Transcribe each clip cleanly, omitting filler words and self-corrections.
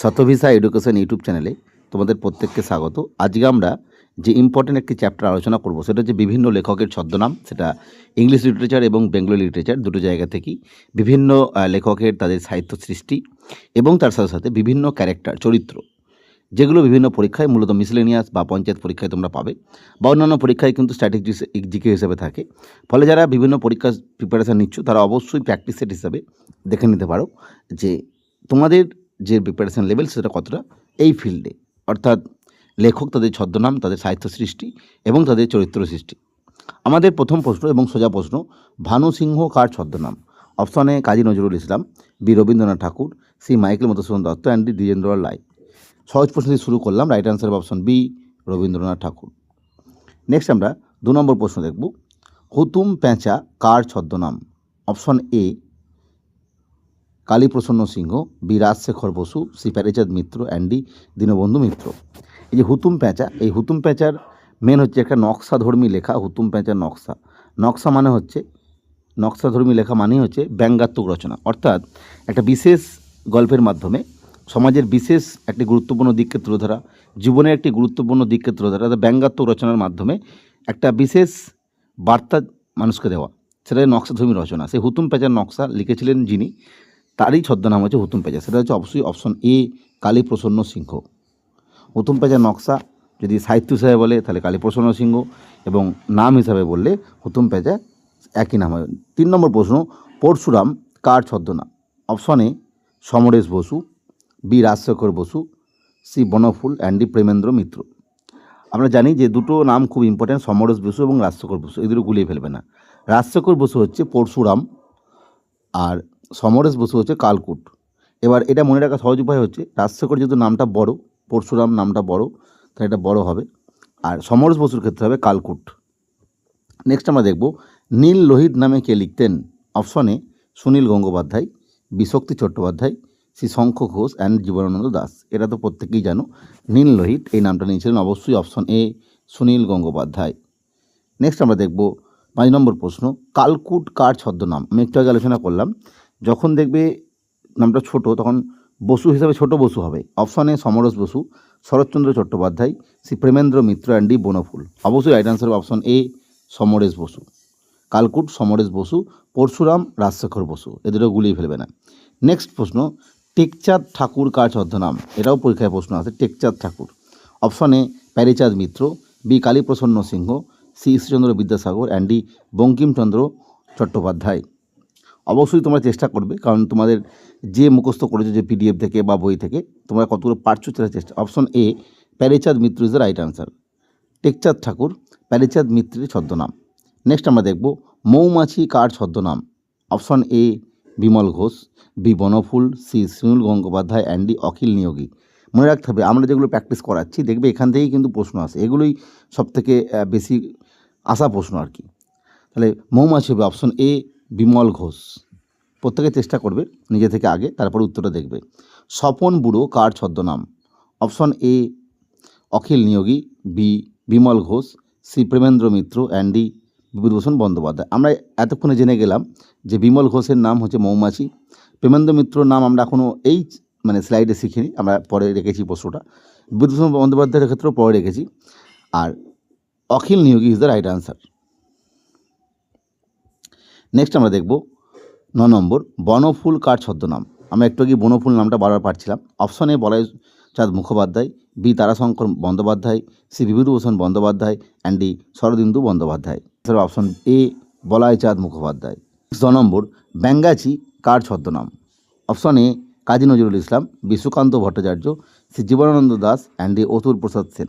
শতভিসা education YouTube চ্যানেলে তোমাদের প্রত্যেককে স্বাগত। আজকে আমরা যে ইম্পর্টেন্ট একটি চ্যাপ্টার আলোচনা করব সেটা হচ্ছে বিভিন্ন লেখকের ছদ্মনাম। সেটা ইংলিশ লিটারেচার এবং বেঙ্গলি লিটারেচার দুটো জায়গা থেকেই বিভিন্ন লেখকের তাদের সাহিত্য সৃষ্টি এবং তার সাথে সাথে বিভিন্ন ক্যারেক্টার চরিত্র, যেগুলো বিভিন্ন পরীক্ষায় মূলত মিসলেনিয়াস বা পঞ্চায়েত পরীক্ষায় তোমরা পাবে, বা অন্যান্য পরীক্ষায় কিন্তু স্ট্র্যাটেজি জিকে হিসেবে থাকে। ফলে যারা বিভিন্ন পরীক্ষার প্রিপারেশান নিচ্ছ তারা অবশ্যই প্র্যাকটিস সেট হিসাবে দেখে নিতে পারো যে তোমাদের যে প্রিপারেশান লেভেল সেটা কতটা এই ফিল্ডে, অর্থাৎ লেখক, তাদের ছদ্মনাম, তাদের সাহিত্য সৃষ্টি এবং তাদের চরিত্র সৃষ্টি। আমাদের প্রথম প্রশ্ন এবং সোজা প্রশ্ন, ভানু সিংহ কার ছদ্মনাম? Option A Kazi Nazrul Islam, B Rabindranath Thakur, C Michael Madhusudan Dutta and D Dwijendralal Roy. সহজ প্রশ্ন দিয়ে শুরু করলাম। Right answer option B Rabindranath Thakur. Next আমরা 2 নম্বর প্রশ্ন দেখব, হুতুম প্যাঁচা কার ছদ্মনাম? Option A Kaliprasanna Singha, B Rajshekhar Basu, C Pyarichand Mitra and D Dinabandhu Mitra. এই যে হুতুম প্যাঁচা, এই হুতুম প্যাঁচার মেন হচ্ছে একটা নকশাধর্মী লেখা। হুতুম প্যাঁচার নকশা মানে হচ্ছে, নকশাধর্মী লেখা মানেই হচ্ছে ব্যঙ্গাত্মক রচনা, অর্থাৎ একটা বিশেষ গল্পের মাধ্যমে সমাজের বিশেষ একটি গুরুত্বপূর্ণ দিককে তুলে ধরা, জীবনের একটি গুরুত্বপূর্ণ দিককে তুলে ধরা, ব্যঙ্গাত্মক রচনার মাধ্যমে একটা বিশেষ বার্তা মানুষকে দেওয়া, সেটা নকশাধর্মী রচনা। সেই হুতুম প্যাঁচার নকশা লিখেছিলেন যিনি, তারই ছদ্মনাম হচ্ছে হুতুম প্যাঁচা। সেটা হচ্ছে অবশ্যই অপশন এ কালীপ্রসন্ন সিংহ। হুতুম প্যাঁচার নকশা যদি সাহিত্য হিসাবে বলে তাহলে কালীপ্রসন্ন সিংহ, এবং নাম হিসাবে বললে হুতুম প্যাঁচা একই নাম হয়। 3 নম্বর প্রশ্ন, পরশুরাম কার ছদ্মনাম? Option A Samaresh Basu, B Rajshekhar Basu, C Banaphool and D Premendra Mitra. আমরা জানি যে দুটো নাম খুব ইম্পর্ট্যান্ট, সমরেশ বসু এবং রাজশেখর বসু, এই দুটো গুলিয়ে ফেলবে না। রাজশেখর বসু হচ্ছে পরশুরাম আর সমরেশ বসু হচ্ছে কালকুট। এবার এটা মনে রাখা সহজ উপায় হচ্ছে, রাজশেখর যেহেতু নামটা বড়, পরশুরাম নামটা বড়, তাই এটা বড় হবে, আর সমরেশ বসুর ক্ষেত্রে হবে কালকুট। নেক্সট আমরা দেখব, নীল লোহিত নামে কে লিখতেন? Option A Sunil Gangopadhyay, B Shakti Chattopadhyay, C Shankha Ghosh and Jibanananda Das. এটা তো প্রত্যেকেই জানো, নীল লোহিত এই নামটা নিয়েছিলেন অবশ্যই option A Sunil Gangopadhyay. Next আমরা দেখব 5 নম্বর প্রশ্ন, কালকুট কার ছদ্মনাম? আমি একটু আগে আলোচনা করলাম, যখন দেখবে নামটা ছোট তখন বসু হিসাবে ছোট বসু হবে। Option A Samaresh Basu, Sharatchandra Chattopadhyay, C Premendra Mitra and D Banaphool. অবশ্যই right answer option A Samaresh Basu. Kalkut Samaresh Basu, Parashuram Rajshekhar Basu, এ দুটো গুলিয়ে ফেলবে না। নেক্সট প্রশ্ন, টেকচাঁদ ঠাকুর কার ছদ্মনাম? এটাও পরীক্ষায় প্রশ্ন আছে। Tekchand Thakur, option A Pyarichand Mitra, B Kaliprasanna Singha, C Ishwarchandra Vidyasagar and D Bankimchandra Chattopadhyay. অবশ্যই তোমরা চেষ্টা করবে, কারণ তোমাদের যে মুখস্থ করেছো যে পিডিএফ থেকে বা বই থেকে, তোমরা কতগুলো পারছো সেটা চেষ্টা। Option A Pyarichand Mitra is the right answer. Tekchand Thakur Pyarichand মিত্রের ছদ্মনাম। নেক্সট আমরা দেখব, মৌমাছি কার ছদ্মনাম? Option A Bimal Ghosh, B Banaphool, C Sunil Gangopadhyay and D Akhil Niyogi. মনে রাখতে হবে, আমরা যেগুলো প্র্যাকটিস করাচ্ছি দেখবে এখান থেকেই কিন্তু প্রশ্ন আসে, এগুলোই সবথেকে বেশি আসা প্রশ্ন আর কি। তাহলে মৌমাছি হবে অপশন এ বিমল ঘোষ। প্রত্যেকে চেষ্টা করবে নিজে থেকে আগে, তারপরে উত্তরটা দেখবে। স্বপন বুড়ো কার ছদ্মনাম? Option A Akhil Niyogi, B Bimal Ghosh, C Premendra Mitra and D Bibhutibhushan Bandyopadhyay. আমরা এতক্ষণে জেনে গেলাম যে বিমল ঘোষের নাম হচ্ছে মৌমাছি, প্রেমেন্দ্র মিত্রর নাম আমরা এখনও এই স্লাইডে শিখিনি, আমরা পরে রেখেছি প্রশ্নটা। বিভূতিভূষণ বন্দ্যোপাধ্যায়ের ক্ষেত্রেও পরে রেখেছি, আর Akhil Niyogi is the right answer. Next আমরা দেখব 9 নম্বর, বনফুল কার ছদ্মনাম? আমরা একটু আগে বনফুল নামটা বারবার পাচ্ছিলাম। Option A Balaichand Mukhopadhyay, B Tarashankar Bandyopadhyay, C Bibhutibhushan Bandyopadhyay and D Sharadindu Bandyopadhyay. Option A Balaichand Mukhopadhyay. 10 নম্বর, ব্যঙ্গাচি কার ছদ্মনাম? Option A Kazi Nazrul Islam, B Sukanta Bhattacharya, C Jibanananda Das and D Atul Prasad Sen.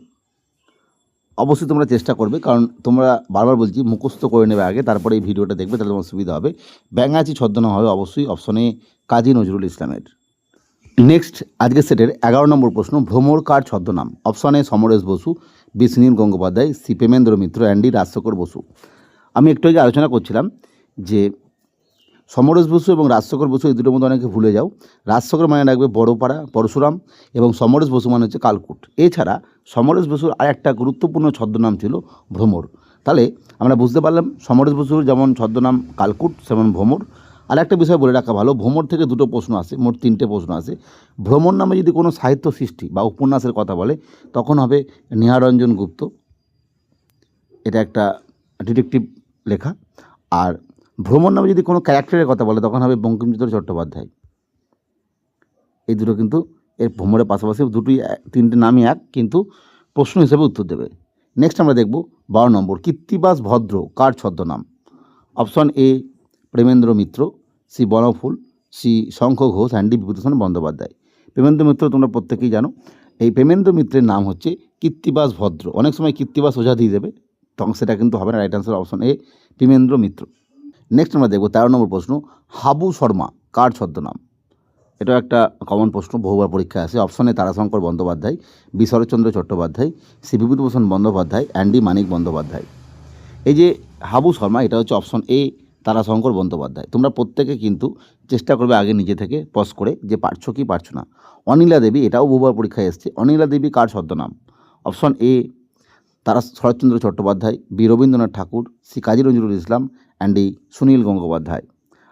অবশ্যই তোমরা চেষ্টা করবে, কারণ তোমরা বারবার বলছি মুখস্থ করে নেবে আগে, তারপরে এই ভিডিওটা দেখবে, তাহলে তোমার সুবিধা হবে। ব্যঙ্গাচি ছদ্মনাম হবে অবশ্যই অপশন এ কাজী নজরুল ইসলামের। নেক্সট আজকের সেটের 11 নম্বর প্রশ্ন, ভ্রমর কার ছদ্মনাম? Option A Samaresh Basu, B Sunil Gangopadhyay, C Premendra Mitra and D Rajshekhar Basu. আমি একটু আগে আলোচনা করছিলাম যে সমরেশ বসু এবং রাজশেখর বসু এই দুটোর মধ্যে অনেকে ভুলে যাও। রাজশেখর মানে রাখবে বড়পাড়া পরশুরাম, এবং সমরেশ বসু মানে হচ্ছে কালকুট। এছাড়া সমরেশ বসুর আর একটা গুরুত্বপূর্ণ ছদ্মনাম ছিল ভ্রমর। তাহলে আমরা বুঝতে পারলাম সমরেশ বসুর যেমন ছদ্মনাম কালকুট, সেমন ভ্রমর, আর একটা বিষয় বলে রাখা ভালো, ভ্রমর থেকে দুটো প্রশ্ন আসে, মোট 3টে প্রশ্ন আসে। ভ্রমর নামে যদি কোনো সাহিত্য সৃষ্টি বা উপন্যাসের কথা বলে তখন হবে নিহারঞ্জন গুপ্ত, এটা একটা ডিটেকটিভ লেখা। আর ভ্রমর নামে যদি কোনো ক্যারেক্টারের কথা বলে তখন হবে বঙ্কিমচন্দ্র চট্টোপাধ্যায়। এই দুটো কিন্তু এর ভ্রমরের পাশাপাশি দুটোই 3টে নামই এক, কিন্তু প্রশ্ন হিসেবে উত্তর দেবে। নেক্সট আমরা দেখব 12 নম্বর, কৃত্তিবাস ভদ্র কার ছদ্মনাম? Option A Premendra Mitra, C Banaphool, C Shankha Ghosh and D Bibhutibhushan Bandyopadhyay. Premendra Mitra তোমরা প্রত্যেকেই জানো। এই প্রেমেন্দ্র মিত্রের নাম হচ্ছে কৃত্তিবাস ভদ্র। অনেক সময় কৃত্তিবাস ওঝা দিয়ে দেবে, তখন সেটা কিন্তু হবে না। Right answer option A Premendra Mitra. Next আমরা দেখব 13 নম্বর প্রশ্ন, হাবু শর্মা কার ছদ্মনাম? এটাও একটা কমন প্রশ্ন, বহুবার পরীক্ষায় আসে। Option A Tarashankar Bandyopadhyay, B Sharatchandra Chattopadhyay, C Bibhutibhushan Bandyopadhyay and D Manik Bandyopadhyay. এই যে হাবু শর্মা, এটা হচ্ছে অপশন এ তারাশঙ্কর বন্দ্যোপাধ্যায়। তোমরা প্রত্যেকে কিন্তু চেষ্টা করবে আগে নিজে থেকে পজ করে যে পারছো কি পারছো না। অনিলা দেবী, এটাও বহুবার পরীক্ষায় এসছে। অনিলা দেবী কার ছদ্মনাম? Option A Sharatchandra Chattopadhyay, B Rabindranath Thakur, C Kazi Nazrul Islam and D Sunil Gangopadhyay.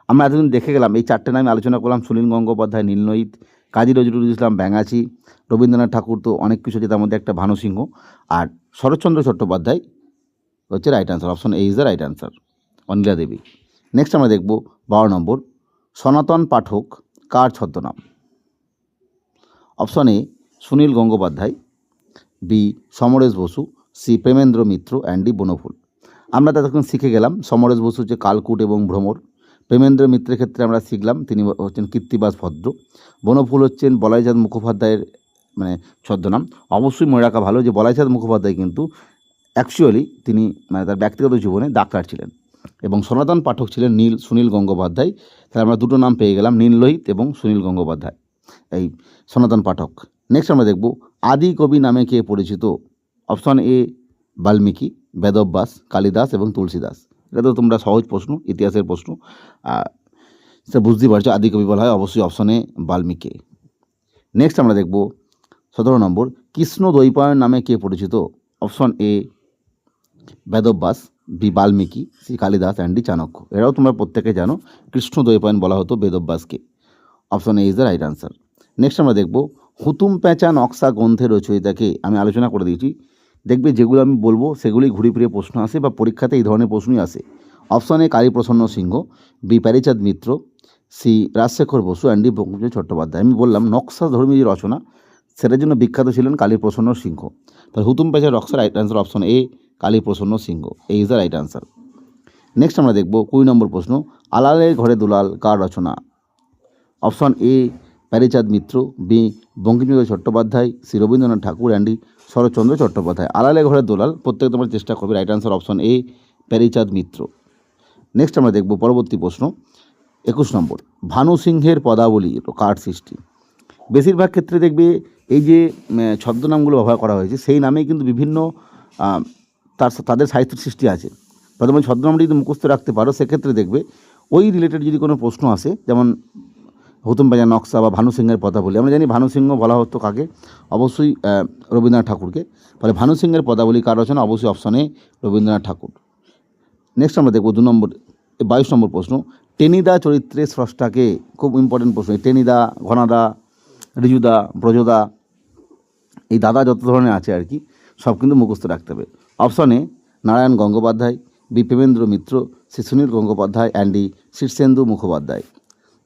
আমরা এতদিন দেখে গেলাম, এই 4টে নামে আলোচনা করলাম। সুনীল গঙ্গোপাধ্যায় নীলনৈত, কাজী নজরুল ইসলাম ব্যাঙাচি, রবীন্দ্রনাথ ঠাকুর তো অনেক কিছু আছে, তার মধ্যে একটা ভানুসিংহ, আর শরৎচন্দ্র চট্টোপাধ্যায় হচ্ছে right answer. Option A is the right answer, Anila Debi. Next আমরা দেখব 12 নম্বর, সনাতন পাঠক কার ছদ্মনাম? Option A Sunil Gangopadhyay, B Samaresh Basu, C Premendra Mitra and D Banaphool. আমরা ততক্ষণ শিখে গেলাম সমরেশ বসু হচ্ছে কালকূট এবং ভ্রমর। প্রেমেন্দ্র মিত্রের ক্ষেত্রে আমরা শিখলাম তিনি হচ্ছেন কৃত্তিবাস ভদ্র। বনফুল হচ্ছেন বলাইচাঁদ মুখোপাধ্যায়ের ছদ্মনাম। অবশ্যই মনে রাখা ভালো যে বলাইচাঁদ মুখোপাধ্যায় কিন্তু অ্যাকচুয়ালি তিনি তার ব্যক্তিগত জীবনে ডাক্তার ছিলেন, এবং সনাতন পাঠক ছিলেন সুনীল গঙ্গোপাধ্যায়। তাহলে আমরা দুটো নাম পেয়ে গেলাম, নীললোহিত এবং সুনীল গঙ্গোপাধ্যায়, এই সনাতন পাঠক। নেক্সট আমরা দেখব আদি কবি নামে কে পরিচিত? অপশন এ বাল্মীকি, বেদব্যাস, কালিদাস এবং তুলসীদাস। এটা তো তোমরা সহজ প্রশ্ন, ইতিহাসের প্রশ্ন, সেটা বুঝতেই পারছো আদি কবি বলা হয় অবশ্যই অপশন এ বাল্মীকি। নেক্সট আমরা দেখব 17 নম্বর, কৃষ্ণ দ্বৈপায়ন নামে কে পরিচিত? Option A Vedvyas, B Valmiki, C Kalidas and D Chanakya. এরাও তোমরা প্রত্যেকে জানো কৃষ্ণ দ্বৈপায়ন বলা হতো বেদব্যাসকে। Option A is the right answer. Next আমরা দেখব হুতুম প্যাঁচা নকশা গ্রন্থের রচয়িতাকে। আমি আলোচনা করে দিয়েছি, দেখবে যেগুলো আমি বলবো সেগুলি ঘুরে ফিরে প্রশ্ন আসে বা পরীক্ষাতে এই ধরনের প্রশ্নই আসে। Option A Kaliprasanna Singha, B Pyarichand Mitra, C Rajshekhar Basu and D Bankimchandra Chattopadhyay. আমি বললাম নকশা ধর্মী যে রচনা সেটার জন্য বিখ্যাত ছিলেন কালীপ্রসন্ন সিংহ। তাহলে Hutom Pyancha Naksha right answer option A Kaliprasanna Singha, এই is the right answer. Next আমরা দেখব 20 নম্বর প্রশ্ন, আলালের ঘরে দুলাল কার রচনা? Option A Pyarichand Mitra, B Bankimchandra Chattopadhyay, C Rabindranath Tagore and D Sharatchandra Chattopadhyay. আলালের ঘরে দুলাল প্রত্যেকে তোমরা চেষ্টা করবে, right answer option A Pyarichand Mitra. Next আমরা দেখব পরবর্তী প্রশ্ন 21 নম্বর, ভানু সিংহের পদাবলী কার সৃষ্টি? বেশিরভাগ ক্ষেত্রে দেখবে এই যে ছদ্মনামগুলো ব্যবহার করা হয়েছে সেই নামেই কিন্তু বিভিন্ন তাদের সাহিত্য সৃষ্টি আছে। প্রথমে ছদ্মনামটি যদি মুখস্থ রাখতে পারো সেক্ষেত্রে দেখবে ওই রিলেটেড যদি কোনো প্রশ্ন আসে, যেমন হুতুম প্যাঁচা নকশা বা ভানু সিংহের পদাবলী, আমরা জানি ভানু সিংহ বলা হতো কাকে? অবশ্যই রবীন্দ্রনাথ ঠাকুরকে। ফলে ভানু সিংহের পদাবলী কার রচনা? অবশ্যই অপশনে রবীন্দ্রনাথ ঠাকুর। নেক্সট আমরা দেখব 22 নম্বর প্রশ্ন, টেনিদা চরিত্রের স্রষ্টাকে? খুব ইম্পর্টেন্ট প্রশ্ন। টেনিদা, ঘনাদা, ঋজুদা, ব্রজদা, এই দাদা যত ধরনের আছে আর কি সব কিন্তু মুখস্থ রাখতে হবে। অপশনে Narayan Gangopadhyay, B Premendra Mitra, C Sunil Gangopadhyay and D Shirshendu Mukhopadhyay.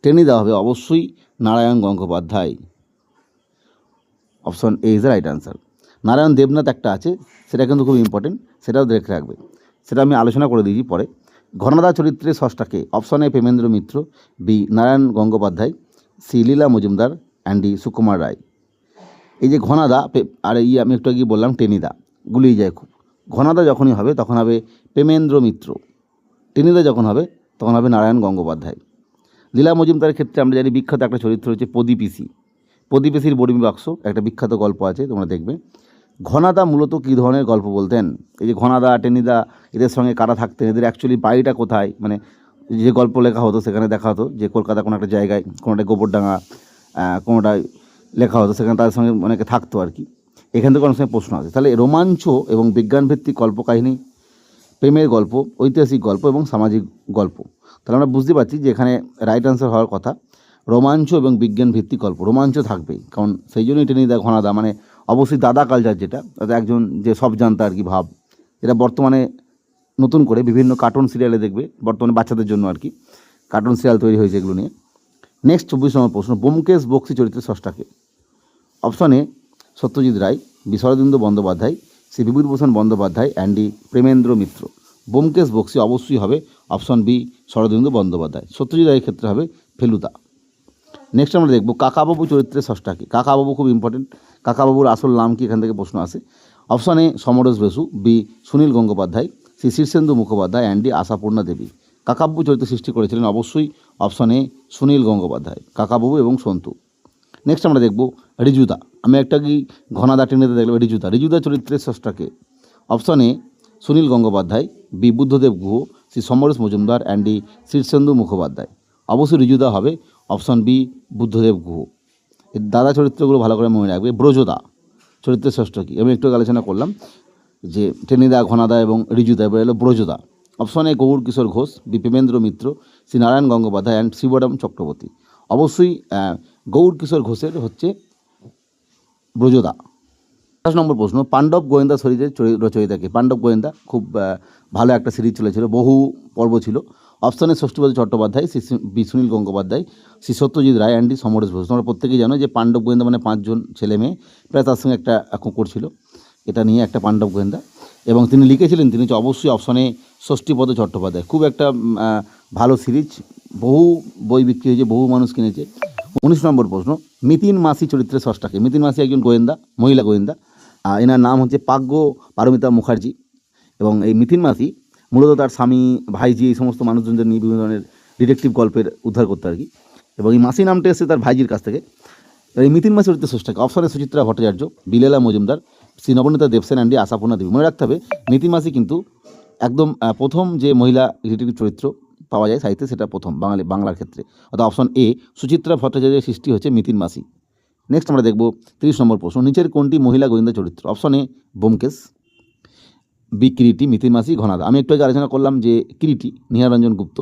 Tenida হবে অবশ্যই Narayan Gangopadhyay, option A is the right answer. Narayan Debnath একটা আছে, সেটা কিন্তু খুব ইম্পর্টেন্ট, সেটাও দেখে রাখবে, সেটা আমি আলোচনা করে দিয়েছি পরে। ঘনাদা চরিত্রের স্রষ্টাকে? Option A Premendra Mitra, B Narayan Gangopadhyay, C Leela Majumdar and D Sukumar Ray. এই যে ঘনাদা আর আমি একটু আগে বললাম টেনিদা, গুলিয়ে যায় খুব। ঘনাদা যখনই হবে তখন হবে প্রেমেন্দ্র মিত্র, টেনিদা যখন হবে তখন হবে নারায়ণ গঙ্গোপাধ্যায়। লীলা মজুমদারের ক্ষেত্রে আমরা জানি বিখ্যাত একটা চরিত্র হচ্ছে প্রদীপিসি। প্রদীপিসির বর্মি বাক্স একটা বিখ্যাত গল্প আছে, তোমরা দেখবে। ঘনাদা মূলত কী ধরনের গল্প বলতেন? এই যে ঘনাদা, টেনিদা, এদের সঙ্গে কারা থাকতেন, এদের অ্যাকচুয়ালি বাড়িটা কোথায়, মানে যে গল্প লেখা হতো সেখানে দেখা হতো যে কলকাতা কোনো একটা জায়গায়, কোনোটা গোবরডাঙ্গা, কোনোটায় লেখা হতো, সেখানে তাদের সঙ্গে অনেকে থাকতো আর কি। এখান থেকে অনেক সময় প্রশ্ন আছে। তাহলে রোমাঞ্চ এবং বিজ্ঞানভিত্তিক কল্পকাহিনী, প্রেমের গল্প, ঐতিহাসিক গল্প এবং সামাজিক গল্প, তাহলে আমরা বুঝতে পারছি যে এখানে রাইট অ্যান্সার হওয়ার কথা রোমাঞ্চ এবং বিজ্ঞান ভিত্তিক গল্প। রোমাঞ্চ থাকবেই, কারণ সেই জন্যই টেনিদা ঘনাদা, মানে অবশ্যই দাদা কালচার, যেটা অর্থাৎ একজন যে সব জানতা আর কি ভাব, এটা বর্তমানে নতুন করে বিভিন্ন কার্টুন সিরিয়ালে দেখবে, বর্তমানে বাচ্চাদের জন্য আর কি কার্টুন সিরিয়াল তৈরি হয়েছে এগুলো নিয়ে। নেক্সট 24 নম্বর প্রশ্ন, ব্যোমকেশ বক্সী চরিত্রের স্রষ্টাকে? Option A Satyajit Ray, B Sharadindu Bandyopadhyay, C Bibhutibhushan Bandyopadhyay, and D Premendra Mitra. Byomkesh Bakshi অবশ্যই হবে অপশন বি শরদিন্দু বন্দ্যোপাধ্যায়। সত্যজিৎ রায়ের ক্ষেত্রে হবে ফেলুদা। নেক্সট আমরা দেখব কাকাবাবু চরিত্রের স্রষ্টাকে? কাকাবাবু খুব ইম্পর্টেন্ট। কাকাবাবুর আসল নাম কি, এখান থেকে প্রশ্ন আসে। Option A Samaresh Basu, B Sunil Gangopadhyay, C Shirshendu Mukhopadhyay, and D Ashapurna Debi. Kakababu চরিত্র সৃষ্টি করেছিলেন অবশ্যই অপশন এ সুনীল গঙ্গোপাধ্যায়, কাকাবাবু এবং সন্তু। নেক্সট আমরা দেখব ঋজুদা। আমি একটা কি ঘনাদা টেনেতে দেখলাম ঋজুদা। ঋজুদা চরিত্রের স্রষ্টাকে? Option A Sunil Gangopadhyay, B Buddhadeb Guha, C Samaresh Majumdar, and D Shirshendu Mukhopadhyay. অবশ্যই ঋজুদা হবে অপশন বি বুদ্ধদেব গুহ। এর দাদা চরিত্রগুলো ভালো করে মনে রাখবে। ব্রজদা চরিত্রের ষষ্ঠ কি? আমি একটু আলোচনা করলাম যে টেনিদা, ঘনাদা এবং ঋজুদা। এবার এলো Brajada. Option A Gour Kishore Ghosh, B Premendra Mitra, C Narayan Gangopadhyay, and Shibram Chakraborty. অবশ্যই গৌর কিশোর ঘোষের হচ্ছে ব্রজদা। 5 নম্বর প্রশ্ন, পাণ্ডব গোয়েন্দা সিরিজের রচয়িতাকে? পাণ্ডব গোয়েন্দা খুব ভালো একটা সিরিজ চলেছিল, বহু পর্ব ছিল। অপশনে ষষ্ঠীপতি Chattopadhyay, B Sunil Gangopadhyay, C Satyajit Ray, Andy Samaresh Ghosh. তোমরা প্রত্যেকেই জানো যে পাণ্ডব গোয়েন্দা মানে 5 জন ছেলে মেয়ে, প্রায় তার সঙ্গে একটা কুকুর ছিল, এটা নিয়ে একটা পাণ্ডব গোয়েন্দা। এবং তিনি লিখেছিলেন, তিনি হচ্ছে অবশ্যই অপশনে ষষ্ঠীপদ চট্টোপাধ্যায়। খুব একটা ভালো সিরিজ, বহু বই বিক্রি হয়েছে, বহু মানুষ কিনেছে। 19 নম্বর প্রশ্ন, মিতিন মাসি চরিত্রের স্রষ্টাকে? মিতিন মাসি একজন গোয়েন্দা, মহিলা গোয়েন্দা। এনার নাম হচ্ছে পাগ্য পারমিতা মুখার্জি। এবং এই মিতিন মাসি মূলত তার স্বামী, ভাইজি, এই সমস্ত মানুষজনদের নিয়ে বিভিন্ন ধরনের ডিটেকটিভ গল্পের উদ্ধার করতে আর কি। এবং এই মাসি নামটা এসেছে তার ভাইজির কাছ থেকে। এই মিতিন মাসি চরিত্রের স্রষ্টাকে? অপশনে সুচিত্রা ভট্টাচার্য, বিলেলা মজুমদার, শ্রী নবনীতা দেবসেন, অ্যান্ডি আশাপূর্ণা দেবী। মনে রাখতে হবে মিতিন মাসি কিন্তু একদম প্রথম যে মহিলা ডিটেকটিভ চরিত্র পাওয়া যায় সাহিত্যে, সেটা প্রথম বাংলার ক্ষেত্রে। অর্থাৎ অপশন এ সুচিত্রা ভট্টাচার্যের সৃষ্টি হচ্ছে মিতিন মাসি। নেক্সট আমরা দেখব 30 নম্বর প্রশ্ন, নিচের কোনটি মহিলা গোয়েন্দা চরিত্র? Option A Byomkesh, B Kiriti, Mitin Mashi, Ghanada. আমি একটু আগে আলোচনা করলাম যে কিরিটি নিহারঞ্জন গুপ্ত,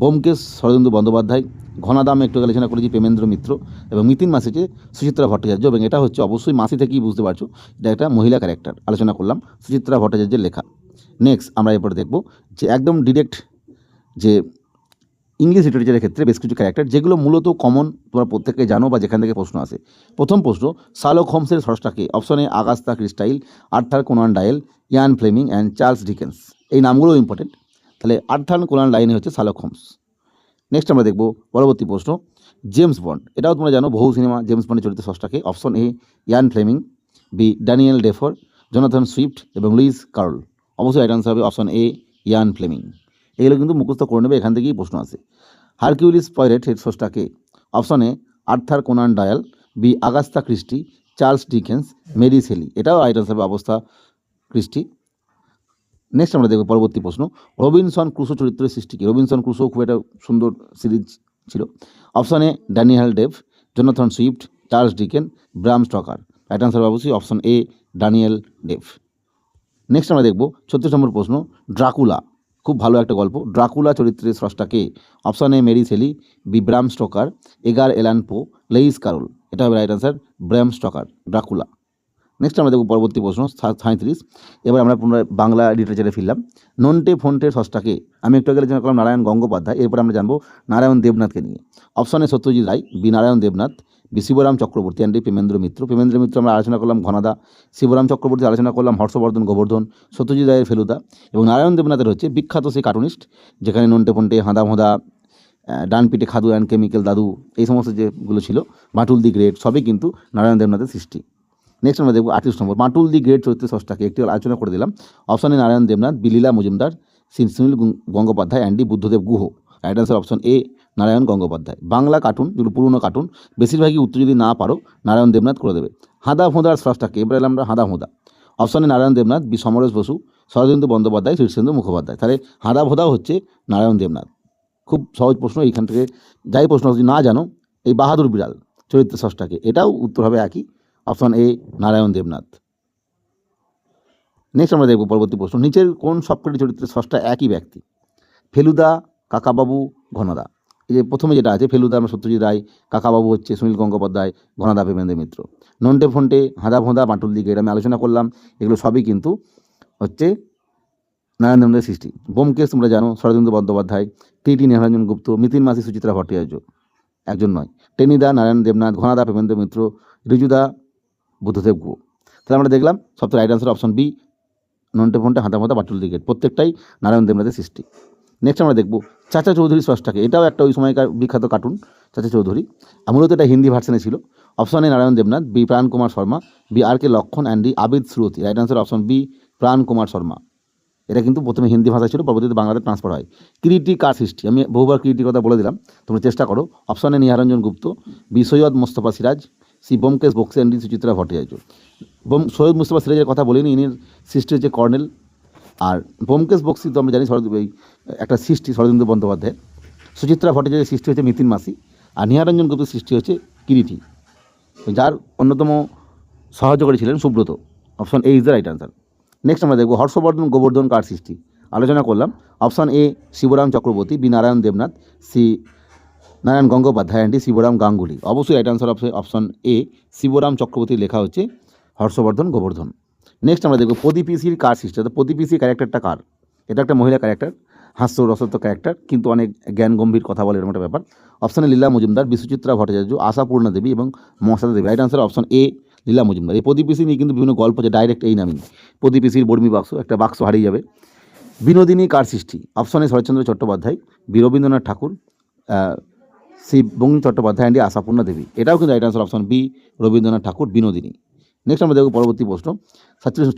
ব্যোমকেশ শরদিন্দু বন্দ্যোপাধ্যায়, ঘনাদা আমি একটু আলোচনা করেছি প্রেমেন্দ্র মিত্র, এবং মিতিন মাসি যে সুচিত্রা ভট্টাচার্য। এবং এটা হচ্ছে অবশ্যই মাসি থেকেই বুঝতে পারছো এটা একটা মহিলা ক্যারেক্টার, আলোচনা করলাম সুচিত্রা ভট্টাচার্যের লেখা। নেক্সট আমরা এরপরে দেখব যে একদম ডিরেক্ট যে ইংলিশ লিটারেচারের ক্ষেত্রে বেশ কিছু ক্যারেক্টার যেগুলো মূলত কমন, তোমরা প্রত্যেকে জানো বা যেখান থেকে প্রশ্ন আসে। প্রথম প্রশ্ন, শার্লক হোমসের স্রষ্টাকে? Option A Agatha Christie, Arthur Conan Doyle, Ian Fleming, and Charles Dickens. এই নামগুলো ইম্পর্টেন্ট। তাহলে আর্থার কোনান ডয়েল হচ্ছে শার্লক হোমস। নেক্সট আমরা দেখব পরবর্তী প্রশ্ন, জেমস বন্ড। এটাও তোমরা জানো, বহু সিনেমা জেমস বন্ডের চরিত্রের স্রষ্টাকে? Option A Ian Fleming, B Daniel Defoe, Jonathan Swift, এবং লুইস কার্ল। অবশ্যই রাইট আনসার হবে অপশন এ ইয়ান ফ্লেমিং। এগুলো কিন্তু মুখস্থ করে নেবে, এখান থেকেই প্রশ্ন আসে। হারকিউলিস পয়রেট এর স্রষ্টাকে? Option A Arthur Conan Doyle, B Agatha Christie, Charles Dickens, Mary Shelley. এটাও রাইট আনসার হবে অবস্থা ক্রিস্টি। নেক্সট আমরা দেখব পরবর্তী প্রশ্ন, রবিনসন ক্রুসো চরিত্রের সৃষ্টি কি? রবিনসন ক্রুসো খুব একটা সুন্দর সিরিজ ছিল। Option A Daniel Defoe, Jonathan Swift, Charles Dickens, Bram Stoker. Right answer অবশ্যই option A Daniel Defoe. Next আমরা দেখব 36 নম্বর প্রশ্ন, ড্রাকুলা। খুব ভালো একটা গল্প। ড্রাকুলা চরিত্রের স্রষ্টাকে? Option A Mary Shelley, B Bram Stoker, Edgar Allan Poe, Lewis Carroll. এটা হবে right answer Bram Stoker, Dracula. Next আমরা দেখব পরবর্তী প্রশ্ন 37। এবার আমরা পুনরায় বাংলা লিটারেচারে ফিরলাম। নন্টে ফন্টের স্রষ্টাকে? আমি একটু আগে আলোচনা করলাম নারায়ণ গঙ্গোপাধ্যায়। এরপর আমরা জানবো নারায়ণ দেবনাথকে নিয়ে। Option A Satyajit Ray, B Narayan Debnath, B Shibram Chakraborty, and Premendra Mitra. Premendra Mitra আমরা আলোচনা করলাম ঘনাদা, শিবরাম চক্রবর্তী আলোচনা করলাম হর্ষবর্ধন গোবর্ধন, সত্যজিৎ রায়ের ফেলুদা, এবং নারায়ণ দেবনাথের হচ্ছে বিখ্যাত সেই কার্টুনিস্ট, যেখানে নন্টে ফন্টে, হাঁদা ভোঁদা, ডান পিঠে খাদু অ্যান্ড কেমিক্যাল দাদু, এই সমস্ত যেগুলো ছিল, বাঁটুল দি গ্রেট, সবই কিন্তু নারায়ণ দেবনাথের সৃষ্টি। নেক্সট আমরা দেখব 38 নম্বর, বাঁটুল দি গ্রেট চরিত্রের স্রষ্টাকে? একটি আলোচনা করে দিলাম। অপশনে Narayan Debnath, B Leela Majumdar, C Sunil Gangopadhyay, and D Buddhadeb Guha. Right answer option A Narayan Gangopadhyay. Bangla cartoon যেগুলো পুরনো কার্টুন, বেশিরভাগই উত্তর যদি না পারো নারায়ণ দেবনাথ করে দেবে। হাঁদা ভোঁদার স্রষ্টাকে? এবার এলাম আমরা হাঁদা ভোঁদা। অপশনে নারায়ণ দেবনাথ, বি সমরেশ বসু, শরদিন্দু বন্দ্যোপাধ্যায়, শীর্ষেন্দু মুখোপাধ্যায়। তাহলে হাঁদা ভোঁদাও হচ্ছে নারায়ণ দেবনাথ। খুব সহজ প্রশ্ন, এইখান থেকে যাই প্রশ্ন যদি না জানো, এই বাহাদুর বিড়াল চরিত্রের স্রষ্টাকে? এটাও উত্তর হবে একই, option A Narayan Debnath. Next আমরা দেখব পরবর্তী প্রশ্ন, নিচের কোন সবকটি চরিত্রের স্রষ্টা একই ব্যক্তি? ফেলুদা, কাকাবাবু, ঘনাদা। এই যে প্রথমে যেটা আছে ফেলুদা আমরা সত্যজিৎ রায়, কাকাবাবু হচ্ছে সুনীল গঙ্গোপাধ্যায়, ঘনাদা প্রেমেন্দ্র মিত্র। নন্টে ফন্টে, হাঁদা ভোঁদা, বাঁটুল দিকে, এটা আমি আলোচনা করলাম। এগুলো সবই কিন্তু হচ্ছে নারায়ণ দেবনাথের সৃষ্টি। ব্যোমকেশ তোমরা জানো, শরদিন্দু বন্দ্যোপাধ্যায়, টি নিহারঞ্জন গুপ্ত, মিতিন মাসি, সুচিত্রা ভট্টাচার্য, একজন নয়। টেনিদা নারায়ণ দেবনাথ, ঘনাদা প্রেমেন্দ্র মিত্র, ঋজুদা বুদ্ধদেব গুহ। তাহলে আমরা দেখলাম সবথেকে right answer option B, Nonte Phonte, Handa Bhonda, Bantul দিকে, প্রত্যেকটাই নারায়ণ দেবনাথের সৃষ্টি। নেক্সট আমরা দেখব চাচা চৌধুরী স্রষ্টাকে। এটাও একটা ওই সময়কার বিখ্যাত কার্টুন চাচা চৌধুরী। মূলত এটা হিন্দি ভার্সনে ছিল। Option A Narayan Debnath, B Pran Kumar Sharma, B R K Laxman and D Abid Surti. Right answer option B, Pran Kumar Sharma. এটা কিন্তু প্রথমে হিন্দি ভাষা ছিল, পরবর্তীতে বাংলাতে ট্রান্সফার হয়। কিরিটি কার সৃষ্টি? আমি বহুবার কিরিটির কথা বলে দিলাম, তোমরা চেষ্টা করো। Option A Niharranjan Gupta, B Syed Mustafa Siraj, C Byomkesh Bakshi and D Suchitra Bhattacharya. Syed Mustafa সিরাজের কথা বলিনি, ইনির সৃষ্টি হচ্ছে কর্নেল। আর ব্যোমকেশ বক্সি তো আমরা জানি এই একটা সৃষ্টি শরদিন্দু বন্দ্যোপাধ্যায়। সুচিত্রা ভট্টাচার্যের সৃষ্টি হচ্ছে মিতিন মাসি। আর নিহারঞ্জন গুপ্তের সৃষ্টি হচ্ছে কিরিটি, যার অন্যতম সহযোগী ছিলেন Subrata. Option A is the right answer. Next আমরা দেখব হর্ষবর্ধন গোবর্ধন কার সৃষ্টি? আলোচনা করলাম। Option A Shibram Chakraborty, B Narayan Debnath, C Narayan Gangopadhyay and D Shibram Ganguly. অবশ্যই right answer option A, Shibram চক্রবর্তীর লেখা হচ্ছে হর্ষবর্ধন গোবর্ধন। নেক্সট আমরা দেখব প্রদীপিসির কার সৃষ্টি? তো প্রদীপিসি ক্যারেক্টারটা কার? এটা একটা মহিলা ক্যারেক্টার, হাস্য রসত্ব ক্যারেক্টার, কিন্তু অনেক জ্ঞান গম্ভীর কথা বলে, এরকম একটা ব্যাপার। অপশনে লীলা মজুমদার, বিশ্বচিত্রা ভট্টাচার্য, আশাপূর্ণা দেবী এবং Mahasweta Devi. Right answer option এ, লীলা মজুমদার। এই প্রদীপিসি নিয়ে কিন্তু বিভিন্ন গল্প আছে, ডাইরেক্ট এই নামই প্রদীপিসির বর্মী বাক্স, একটা বাক্স হারিয়ে যাবে। বিনোদিনী কার সৃষ্টি? Option A Sharatchandra Chattopadhyay, B Rabindranath Thakur, C Bankim Chattopadhyay and Ashapurna Debi. এটাও কিন্তু right answer option B, Rabindranath Tagore, Binodini. Next আমরা দেখব পরবর্তী প্রশ্ন,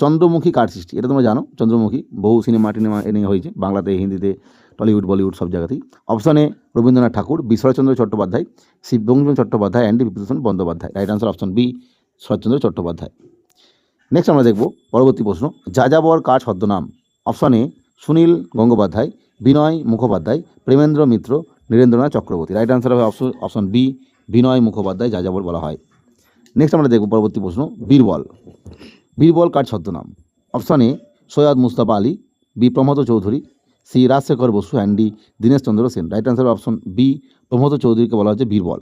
চন্দ্রমুখী কার সৃষ্টি? এটা তোমরা জানো, চন্দ্রমুখী বহু সিনেমা টিনেমা এ নিয়ে হয়েছে, বাংলাতে, হিন্দিতে, টলিউড বলিউড সব জায়গাতেই। Option A Rabindranath Tagore, B Sharatchandra Chattopadhyay, C Bankim Chattopadhyay and Bibhutibhushan Bandyopadhyay. Right answer option B, Sharatchandra Chattopadhyay. Next আমরা দেখব পরবর্তী প্রশ্ন, যাযাবর কার ছদ্মনাম? Option A Sunil Gangopadhyay, Binay Mukhopadhyay, Premendra Mitra, Nirendranath Chakraborty. Right answer হবে অপশন বি, বিনয় মুখোপাধ্যায় যাযাবর বলা হয়। নেক্সট আমরা দেখব পরবর্তী প্রশ্ন, বীরবল। বীরবল কার ছদ্মনাম? Option A Syed Mustafa Ali, B Pramatha Chaudhuri, C Rajshekhar Basu and D Dinesh Chandra Sen. Right answer option B, Pramatha চৌধুরীকে বলা হচ্ছে বীরবল।